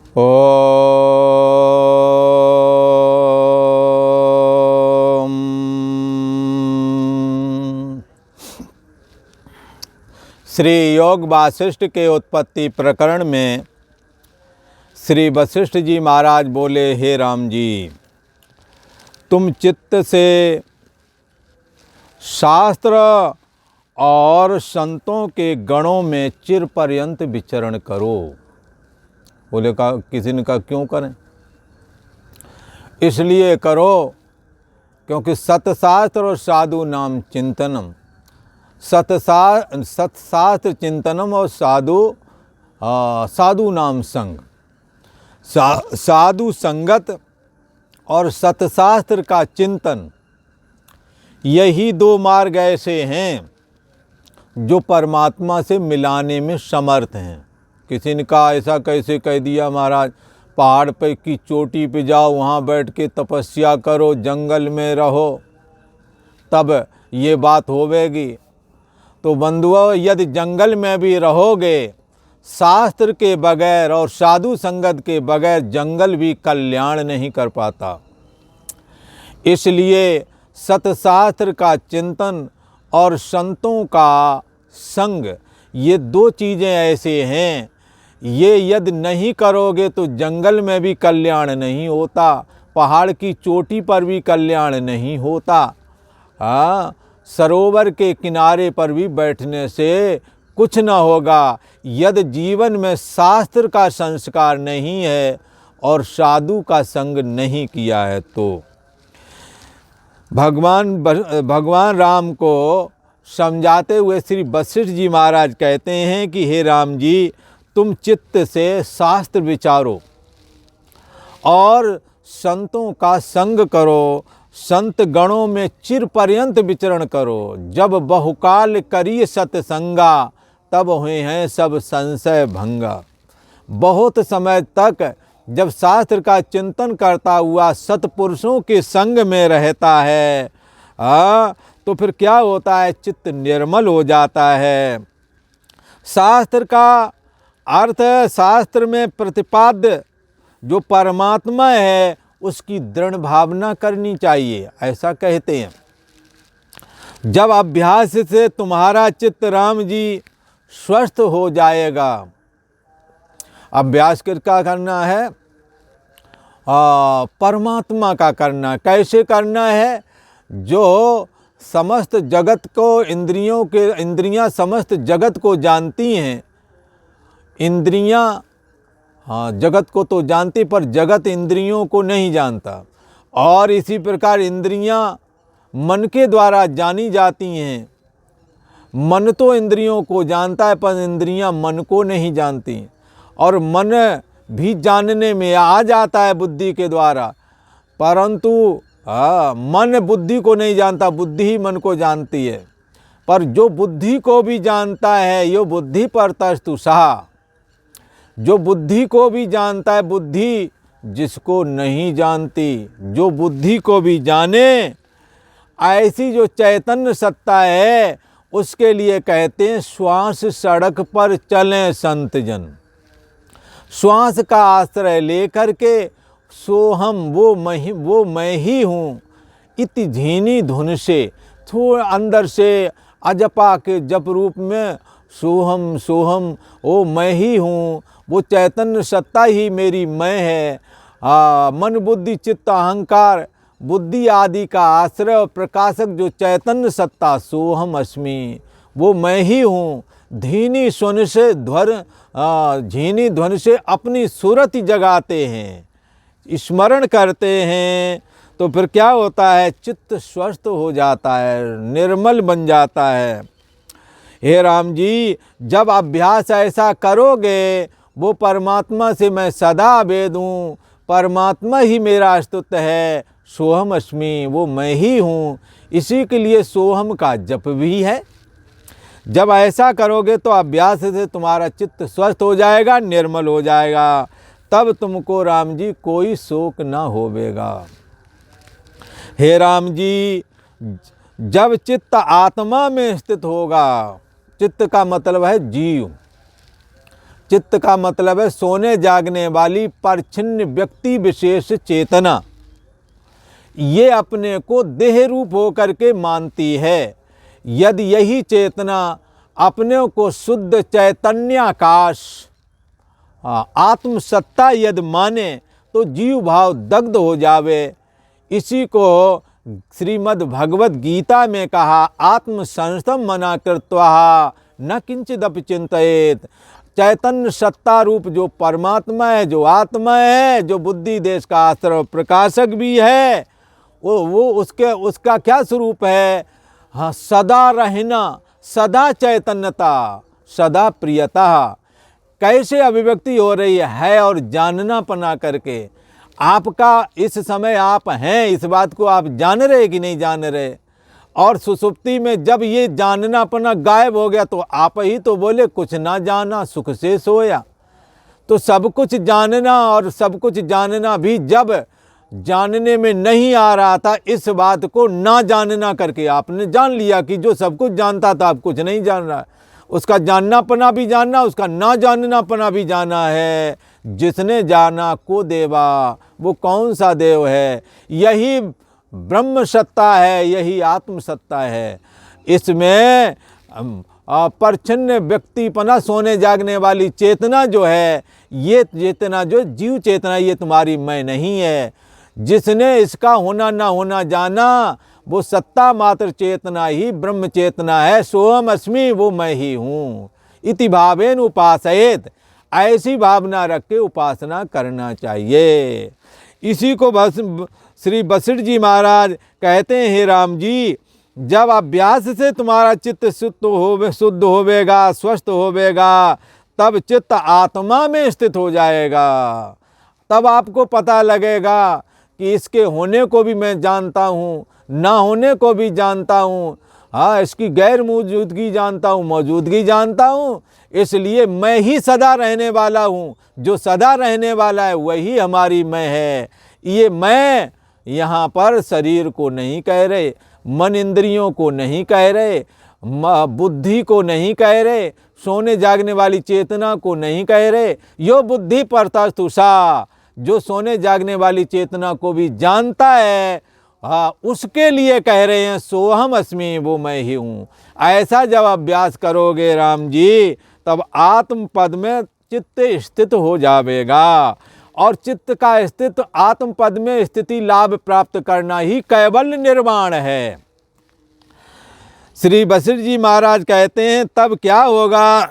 ओम। श्री योग वासिष्ठ के उत्पत्ति प्रकरण में श्री वशिष्ठ जी महाराज बोले, हे राम जी, तुम चित्त से शास्त्र और संतों के गणों में चिर पर्यंत विचरण करो। बोले का किसी ने कहा क्यों करें? इसलिए करो क्योंकि सतशास्त्र और साधु नाम चिंतनम, सतशास्त्र चिंतनम और साधु नाम संग, साधु संगत और सतशास्त्र का चिंतन, यही दो मार्ग ऐसे हैं जो परमात्मा से मिलाने में समर्थ हैं। किसी ने कहा ऐसा कैसे कह दिया महाराज, पहाड़ पे की चोटी पे जाओ, वहाँ बैठ के तपस्या करो, जंगल में रहो, तब ये बात होवेगी। तो बंधुओं, यदि जंगल में भी रहोगे, शास्त्र के बगैर और साधु संगत के बगैर जंगल भी कल्याण नहीं कर पाता। इसलिए सतशास्त्र का चिंतन और संतों का संग, ये दो चीज़ें ऐसे हैं, ये यदि नहीं करोगे तो जंगल में भी कल्याण नहीं होता, पहाड़ की चोटी पर भी कल्याण नहीं होता। सरोवर के किनारे पर भी बैठने से कुछ न होगा, यदि जीवन में शास्त्र का संस्कार नहीं है और साधु का संग नहीं किया है तो। भगवान राम को समझाते हुए श्री वशिष्ठ जी महाराज कहते हैं कि हे राम जी, तुम चित्त से शास्त्र विचारो और संतों का संग करो, संत गणों में चिर पर्यंत विचरण करो। जब बहुकाल करिए सतसंगा, तब हुए हैं सब संशय भंगा। बहुत समय तक जब शास्त्र का चिंतन करता हुआ सतपुरुषों के संग में रहता है, तो फिर क्या होता है? चित्त निर्मल हो जाता है। शास्त्र का अर्थ है, शास्त्र में प्रतिपाद्य जो परमात्मा है उसकी दृढ़ भावना करनी चाहिए, ऐसा कहते हैं। जब अभ्यास से तुम्हारा चित्त राम जी स्वस्थ हो जाएगा। अभ्यास क्या करना है? परमात्मा का करना। कैसे करना है? जो समस्त जगत को इंद्रियां समस्त जगत को जानती हैं। इंद्रियां जगत को तो जानती, पर जगत इंद्रियों को नहीं जानता। और इसी प्रकार इंद्रियां मन के द्वारा जानी जाती हैं। मन तो इंद्रियों को जानता है, पर इंद्रियां मन को नहीं जानती। और मन भी जानने में आ जाता है बुद्धि के द्वारा, परंतु मन बुद्धि को नहीं जानता, बुद्धि ही मन को जानती है। पर जो बुद्धि को भी जानता है, यो बुद्धि परतस्तु सहा, जो बुद्धि को भी जानता है, बुद्धि जिसको नहीं जानती, जो बुद्धि को भी जाने, ऐसी जो चैतन्य सत्ता है, उसके लिए कहते हैं श्वास सड़क पर चलें संत जन। श्वास का आश्रय लेकर के सोहम वो मैं ही हूँ इति झीनी धुन से, थोड़ा अंदर से अजपा के जप रूप में सोहम सोहम ओ मैं ही हूँ, वो चैतन्य सत्ता ही मेरी मैं है। मन बुद्धि चित्त अहंकार बुद्धि आदि का आश्रय और प्रकाशक जो चैतन्य सत्ता सोहम अस्मि, वो मैं ही हूँ। धीनी स्वन से झीनी ध्वनि से अपनी सूरत जगाते हैं, स्मरण करते हैं, तो फिर क्या होता है? चित्त स्वस्थ हो जाता है, निर्मल बन जाता है। हे राम जी, जब अभ्यास ऐसा करोगे, वो परमात्मा से मैं सदा भेद हूँ, परमात्मा ही मेरा अस्तित्व है, सोहम अस्मि, वो मैं ही हूँ। इसी के लिए सोहम का जप भी है। जब ऐसा करोगे तो अभ्यास से तुम्हारा चित्त स्वस्थ हो जाएगा, निर्मल हो जाएगा, तब तुमको राम जी कोई शोक न होवेगा। हे राम जी, जब चित्त आत्मा में स्थित होगा, चित्त का मतलब है जीव, चित्त का मतलब है सोने जागने वाली परिच्छिन्न व्यक्ति विशेष चेतना। ये अपने को देह रूप होकर के मानती है। यदि यही चेतना अपने को शुद्ध चैतन्याकाश आत्मसत्ता यदि माने तो जीव भाव दग्ध हो जावे। इसी को श्रीमद् भगवद गीता में कहा, आत्मसंस्थम मना कृत्वा न किंचिदपि चिंतयेत। चैतन्य सत्ता रूप जो परमात्मा है, जो आत्मा है, जो बुद्धि देश का आश्रय प्रकाशक भी है, वो उसका क्या स्वरूप है? हाँ, सदा रहना, सदा चैतन्यता, सदा प्रियता। कैसे अभिव्यक्ति हो रही है और जानना पना करके। आपका इस समय आप हैं, इस बात को आप जान रहे कि नहीं जान रहे? और सुसुप्ति में जब ये जानना पना गायब हो गया तो आप ही तो बोले कुछ ना जाना सुख से सोया। तो सब कुछ जानना और सब कुछ जानना भी जब जानने में नहीं आ रहा था, इस बात को ना जानना करके आपने जान लिया कि जो सब कुछ जानता था आप कुछ नहीं जान रहा। उसका जानना पना भी जानना, उसका ना जानना पना भी जाना है। जिसने जाना को देवा, वो कौन सा देव है? यही ब्रह्म सत्ता है, यही आत्म सत्ता है। इसमें परिच्छिन्न व्यक्तिपना, सोने जागने वाली चेतना जो है, ये चेतना जो जीव चेतना, ये तुम्हारी मैं नहीं है। जिसने इसका होना ना होना जाना, वो सत्ता मात्र चेतना ही ब्रह्म चेतना है। सोहम अस्मि, वो मैं ही हूँ। इति भावेन उपासयेत, ऐसी भावना रख के उपासना करना चाहिए। इसी को बस श्री वशिष्ठ जी महाराज कहते हैं, हे राम जी, जब अभ्यास से तुम्हारा चित्त शुद्ध होवेगा, स्वस्थ होवेगा, तब चित्त आत्मा में स्थित हो जाएगा। तब आपको पता लगेगा कि इसके होने को भी मैं जानता हूँ, ना होने को भी जानता हूँ। हाँ, इसकी गैर मौजूदगी जानता हूँ, मौजूदगी जानता हूँ। इसलिए मैं ही सदा रहने वाला हूँ। जो सदा रहने वाला है वही हमारी मैं है। ये मैं यहाँ पर शरीर को नहीं कह रहे, मन इंद्रियों को नहीं कह रहे, बुद्धि को नहीं कह रहे, सोने जागने वाली चेतना को नहीं कह रहे। यो बुद्धि परतस्तुषा, जो सोने जागने वाली चेतना को भी जानता है, हाँ, उसके लिए कह रहे हैं सोहम अस्मि, वो मैं ही हूँ। ऐसा जब अभ्यास करोगे राम जी, तब आत्म पद में चित्त स्थित हो जाएगा। और चित्त का स्थित आत्म पद में स्थिति लाभ प्राप्त करना ही कैवल्य निर्वाण है। श्री वशिष्ठ जी महाराज कहते हैं, तब क्या होगा?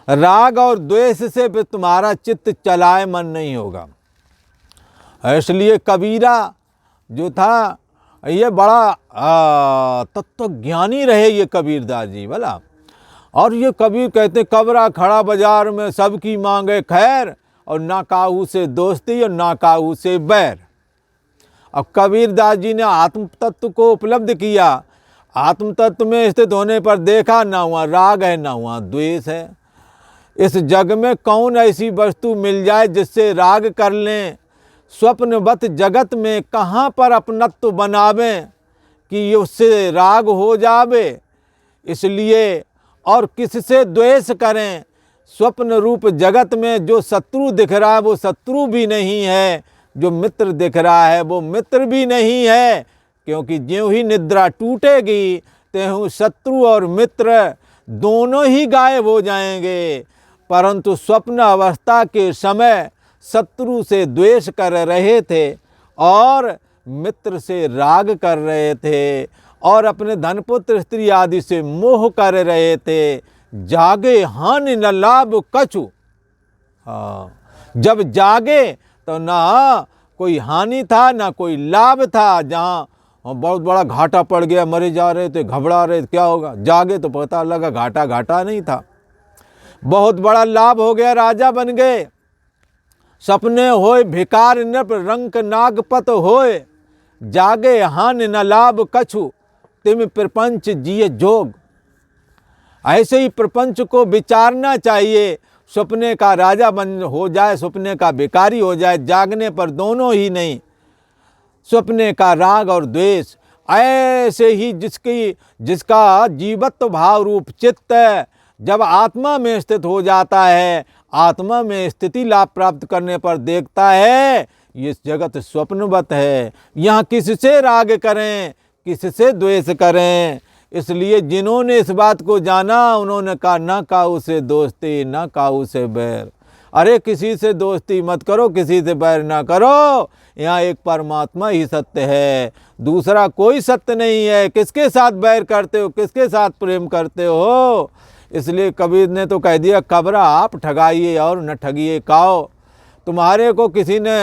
राग और द्वेष से भी तुम्हारा चित्त चलाए मन नहीं होगा। इसलिए कबीरा जो था, ये बड़ा तत्वज्ञानी रहे ये कबीरदास जी भला। और ये कबीर कहते, कबरा खड़ा बाजार में सबकी मांगे खैर, और ना काहू से दोस्ती और ना काहू से बैर। अब कबीरदास जी ने आत्म तत्व को उपलब्ध किया। आत्म तत्व में स्थित होने पर देखा, ना हुआ राग है, ना हुआ द्वेष है। इस जग में कौन ऐसी वस्तु मिल जाए जिससे राग कर लें? स्वप्नवत जगत में कहाँ पर अपनत्व बनावें कि उससे राग हो जावे। इसलिए और किससे द्वेष करें? स्वप्न रूप जगत में जो शत्रु दिख रहा है वो शत्रु भी नहीं है, जो मित्र दिख रहा है वो मित्र भी नहीं है। क्योंकि ज्यों ही निद्रा टूटेगी त्यों शत्रु और मित्र दोनों ही गायब हो जाएंगे। परंतु स्वप्न अवस्था के समय शत्रु से द्वेष कर रहे थे और मित्र से राग कर रहे थे, और अपने धनपुत्र स्त्री आदि से मोह कर रहे थे। जागे हानि न लाभ कछु। हाँ, जब जागे तो ना कोई हानि था ना कोई लाभ था। जहाँ बहुत बड़ा घाटा पड़ गया, मरे जा रहे थे, घबरा रहे थे, क्या होगा? जागे तो पता लगा घाटा घाटा नहीं था, बहुत बड़ा लाभ हो गया, राजा बन गए। सपने होए भिकार नृप रंक नागपत होए, जागे हानि न लाभ कछु, तिम प्रपंच जिये जोग। ऐसे ही प्रपंच को विचारना चाहिए। सपने का राजा बन हो जाए, सपने का भिखारी हो जाए, जागने पर दोनों ही नहीं। सपने का राग और द्वेष, ऐसे ही जिसका जीवत्व भाव रूप चित्त जब आत्मा में स्थित हो जाता है, आत्मा में स्थिति लाभ प्राप्त करने पर देखता है ये जगत स्वप्नवत है, यहाँ किससे राग करें, किससे द्वेष करें। इसलिए जिन्होंने इस बात को जाना उन्होंने कहा ना काऊ से दोस्ती ना काऊ से बैर। अरे किसी से दोस्ती मत करो, किसी से बैर ना करो, यहाँ एक परमात्मा ही सत्य है, दूसरा कोई सत्य नहीं है। किसके साथ बैर करते हो, किसके साथ प्रेम करते हो। इसलिए कबीर ने तो कह दिया कबरा आप ठगाइए और न ठगिए काओ। तुम्हारे को किसी ने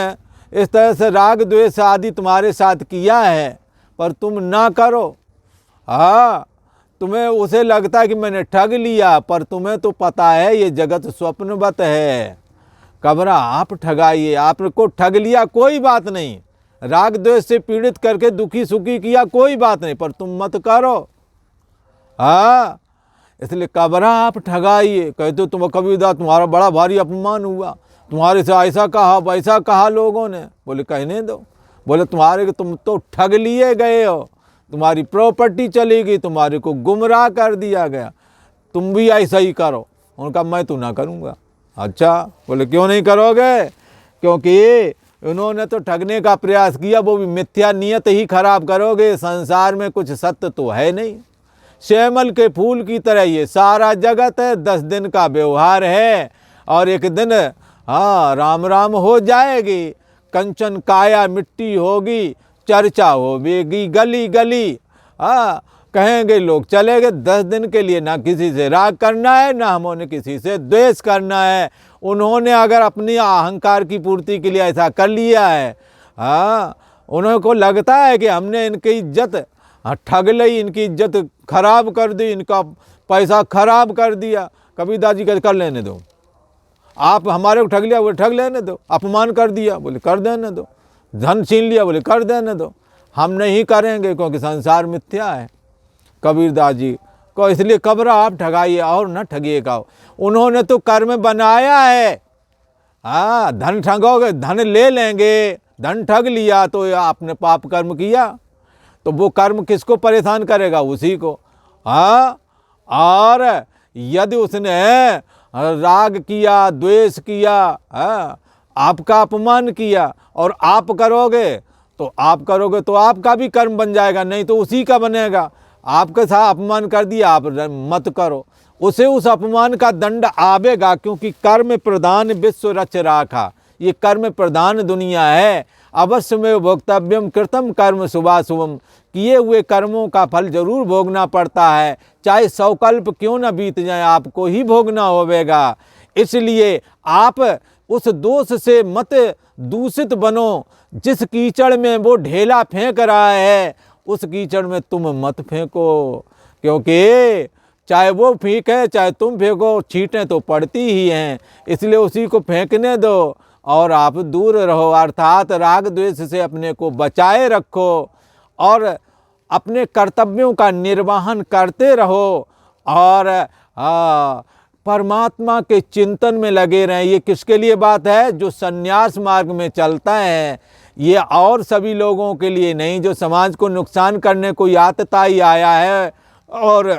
इस तरह से राग द्वेष आदि तुम्हारे साथ किया है पर तुम ना करो। हाँ, तुम्हें उसे लगता है कि मैंने ठग लिया, पर तुम्हें तो पता है ये जगत स्वप्नवत है। कबरा आप ठगाइए, आपको ठग लिया कोई बात नहीं, राग द्वेष से पीड़ित करके दुखी सुखी किया कोई बात नहीं, पर तुम मत करो। हाँ, इसलिए कबरा आप ठगाइए। कहते तुम कबीरदास तुम्हारा बड़ा भारी अपमान हुआ, तुम्हारे से ऐसा कहा वैसा कहा लोगों ने। बोले कहने दो। बोले तुम तो ठग लिए गए हो, तुम्हारी प्रॉपर्टी चली गई, तुम्हारे को गुमराह कर दिया गया, तुम भी ऐसा ही करो। उनका मैं तो ना करूँगा। अच्छा, बोले क्यों नहीं करोगे। क्योंकि उन्होंने तो ठगने का प्रयास किया, वो भी मिथ्या नियत ही खराब करोगे। संसार में कुछ सत्य तो है नहीं, श्यामल के फूल की तरह ये सारा जगत है। 10 दिन का व्यवहार है और एक दिन हाँ राम राम हो जाएगी, कंचन काया मिट्टी होगी, चर्चा होगी गली गली। हाँ, कहेंगे लोग चले गए। 10 दिन के लिए ना किसी से राग करना है, ना हमने किसी से द्वेष करना है। उन्होंने अगर अपनी अहंकार की पूर्ति के लिए ऐसा कर लिया है, हाँ, उन्होंने को लगता है कि हमने इनकी इज्जत ठग ली, इनकी इज्जत खराब कर दी, इनका पैसा खराब कर दिया। कबीरदास जी कर लेने दो, आप हमारे को ठग लिया, बोले ठग लेने दो। अपमान कर दिया, बोले कर देने दो। धन छीन लिया, बोले कर देने दो। हम नहीं करेंगे क्योंकि संसार मिथ्या है। कबीरदास जी को इसलिए कबरा आप ठगाइए और न ठगिए का। उन्होंने तो कर्म बनाया है। हाँ, धन ठगोगे, धन ले लेंगे, धन ठग लिया तो आपने पाप कर्म किया, तो वो कर्म किसको परेशान करेगा, उसी को। हाँ, और यदि उसने राग किया, द्वेष किया, हाँ, आपका अपमान किया और आप करोगे तो आपका भी कर्म बन जाएगा, नहीं तो उसी का बनेगा। आपके साथ अपमान कर दिया, आप मत करो, उसे उस अपमान का दंड आवेगा। क्योंकि कर्म प्रधान विश्व रच राखा, ये कर्म प्रधान दुनिया है। अवश्य में भोक्तव्यम कृतम कर्म शुभाशुभम, किए हुए कर्मों का फल जरूर भोगना पड़ता है, चाहे 100 कल्प क्यों न बीत जाए, आपको ही भोगना होगा। इसलिए आप उस दोष से मत दूषित बनो, जिस कीचड़ में वो ढेला फेंक रहा है उस कीचड़ में तुम मत फेंको। क्योंकि चाहे वो फेंके चाहे तुम फेंको, छींटें तो पड़ती ही हैं। इसलिए उसी को फेंकने दो और आप दूर रहो, अर्थात राग द्वेष से अपने को बचाए रखो और अपने कर्तव्यों का निर्वहन करते रहो और परमात्मा के चिंतन में लगे रहें। ये किसके लिए बात है, जो सन्यास मार्ग में चलता है। ये और सभी लोगों के लिए नहीं, जो समाज को नुकसान करने को यातताई आया है और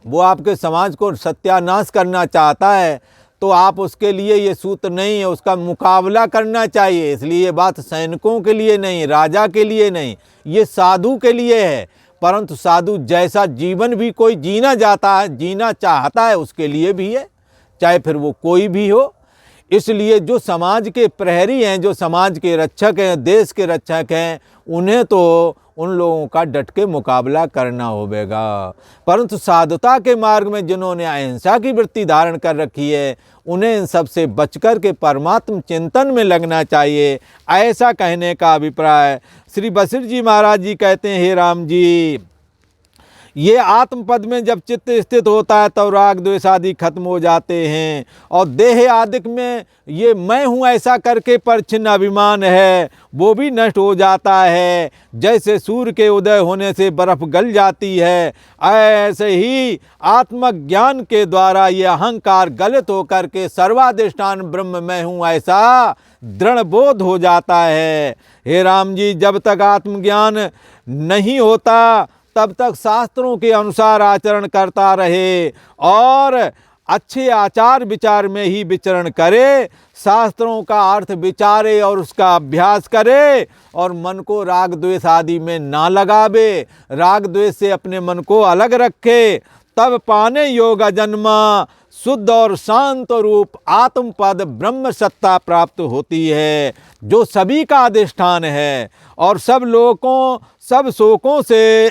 वो आपके समाज को सत्यानाश करना चाहता है, तो आप उसके लिए ये सूत्र नहीं है, उसका मुकाबला करना चाहिए। इसलिए ये बात सैनिकों के लिए नहीं, राजा के लिए नहीं, ये साधु के लिए है। परंतु साधु जैसा जीवन भी कोई जीना चाहता है उसके लिए भी है, चाहे फिर वो कोई भी हो। इसलिए जो समाज के प्रहरी हैं, जो समाज के रक्षक हैं, देश के रक्षक हैं, उन्हें तो उन लोगों का डट के मुकाबला करना होगा। परंतु साधुता के मार्ग में जिन्होंने अहिंसा की वृत्ति धारण कर रखी है, उन्हें इन सब से बचकर के परमात्म चिंतन में लगना चाहिए, ऐसा कहने का अभिप्राय। श्री बसिर जी महाराज जी कहते हैं, हे राम जी, ये आत्मपद में जब चित्त स्थित होता है तब राग द्वेष आदि खत्म हो जाते हैं और देह आदिक में ये मैं हूँ ऐसा करके परिच्छिन्न अभिमान है वो भी नष्ट हो जाता है। जैसे सूर्य के उदय होने से बर्फ गल जाती है, ऐसे ही आत्मज्ञान के द्वारा ये अहंकार गलित होकर के सर्वाधिष्ठान ब्रह्म मैं हूँ ऐसा दृढ़ बोध हो जाता है। हे राम जी, जब तक आत्मज्ञान नहीं होता तब तक शास्त्रों के अनुसार आचरण करता रहे और अच्छे आचार विचार में ही विचरण करे, शास्त्रों का अर्थ विचारे और उसका अभ्यास करे और मन को राग द्वेष आदि में ना लगावे, राग द्वेष से अपने मन को अलग रखे, तब पाने योग जन्मा शुद्ध और शांत रूप आत्म पद ब्रह्म सत्ता प्राप्त होती है, जो सभी का अधिष्ठान है और सब लोगों सब शोकों से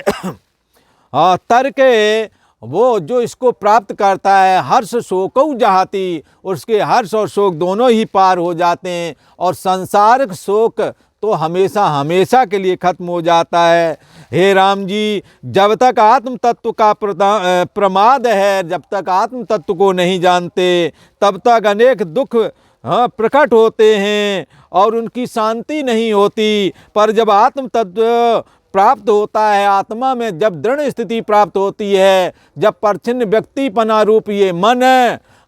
तर के वो जो इसको प्राप्त करता है, हर्ष शोकौ जहाती, उसके हर्ष और शोक दोनों ही पार हो जाते हैं और संसारिक शोक तो हमेशा हमेशा के लिए खत्म हो जाता है। हे राम जी, जब तक आत्म तत्व का प्रमाद है, जब तक आत्म तत्व को नहीं जानते, तब तक अनेक दुख प्रकट होते हैं और उनकी शांति नहीं होती। पर जब आत्म तत्व प्राप्त होता है, आत्मा में जब दृढ़ स्थिति प्राप्त होती है, जब परछिन्न व्यक्तिपना रूप ये मन,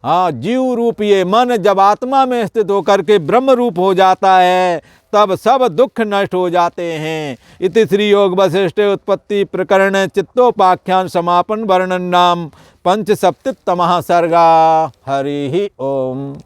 जीव रूप ये मन जब आत्मा में स्थित होकर के ब्रह्म रूप हो जाता है, तब सब दुख नष्ट हो जाते हैं। इति श्री योग वशिष्ठ उत्पत्ति प्रकरण चित्तोपाख्यान समापन वर्णन नाम 5सप्तमः सर्गा। हरि ओम।